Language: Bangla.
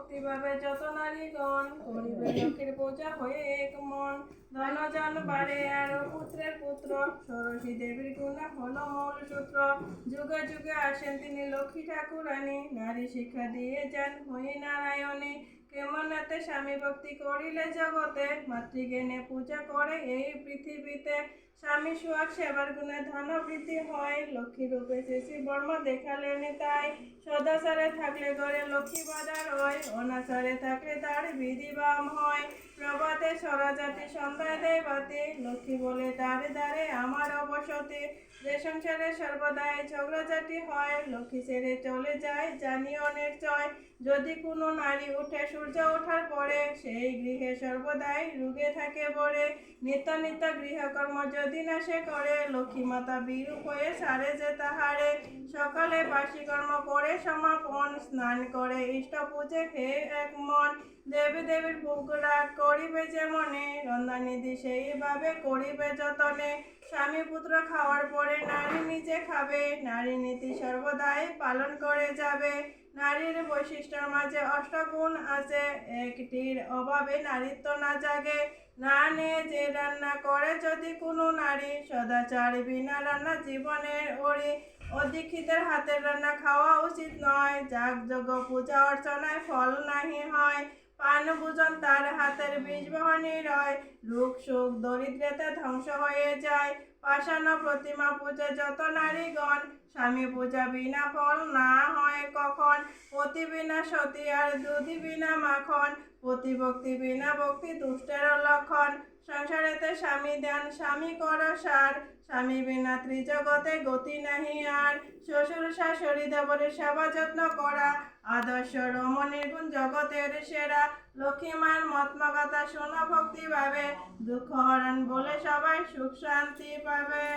ভক্তিভাবে যত নারীগণ করিবে লক্ষ্মীর পূজা হয়ে এক মন। ধনজন বাড়ে আরো পুত্রের পুত্র, ষোড়শী দেবীর গুণা হলো মূল সূত্র। যুগে যুগে আসেন তিনি লক্ষ্মী ঠাকুরানী, নারী শিক্ষা দিয়ে যান হয়ে নারায়ণী। কেমন এতে স্বামী ভক্তি করিলে জগতে, মাতৃজ্ঞানে পূজা করে এই পৃথিবীতে। স্বামী সুহাগ সেবার গুণে ধন বৃদ্ধি হয়, লক্ষ্মী রূপে শ্রী বর্মা দেখালেন তাই। সদাচারে থাকলে ঘরে লক্ষ্মী বাজার হয়, অনাচারে থাকলে তার বিধি বাম হয়। প্রভাতে স্বরাজাতি সন্ধ্যায় দেয় বাতি, লক্ষ্মী বলে দ্বারে দ্বারে আমার অবসতি। যে সংসারে সর্বদাই ঝগড়াঝাটি হয়, লক্ষ্মী ছেড়ে চলে যায় জানিও নিশ্চয়। যদি কোনো নারী উঠে সূর্য ওঠার পরে, সেই গৃহে সর্বদাই রোগে থাকে ভরে। নিত্য নিত্য গৃহকর্ম যদি না সে করে, লক্ষ্মী মাতা বিরূপ হয়ে সারে যে তাহারে। সকালে বাসি কর্ম করে সমাপন, স্নান করে ইষ্ট পূজে হে এক মন। দেবী দেবীর ভোগ রাগ করিবে যে মনে, রন্ধননিধি সেইভাবে করিবে যতনে। স্বামী পুত্র খাওয়ার পরে নারী নিজে খাবে, নারী নীতি সর্বদাই পালন করে যাবে। নারীর বৈশিষ্ট্যের মাঝে অষ্টগুণ আছে, একটির অভাবে নারীত্ব না জাগে। না নিয়ে যে রান্না করে যদি কোনো নারী, সদাচার বিনা রান্না জীবনের ওরি। অদীক্ষিতের হাতের রান্না খাওয়া উচিত নয়, যাগযজ্ঞ পূজা অর্চনায় ফল নাহি হয়। পান ভোজন তার হাতের বিষবহনী রয়, রোগ শোক দরিদ্রতা ধ্বংস হয়ে যায়। পাষাণ প্রতিমা পূজা যত নারীগণ, স্বামী পূজা বিনা ফল না হয় কখন। পতি বিনা সতী আর দুধি বিনা মাখন, প্রতিভক্তি বিনা ভক্তি দুষ্টের লক্ষণ। সংসারেতে স্বামী ধ্যান স্বামী কর সার, স্বামী বিনা ত্রিজগতে গতি নাহি আর। শ্বশুর শাশুড়ি দেবরের সেবা যত্ন করা, আদর্শ রমণীর গুণ জগতের সেরা। লক্ষ্মী মায়ের মহাত্মা শোনো ভক্তি ভাবে, দুঃখ হরণ বলে সবাই সুখ শান্তি পাবে।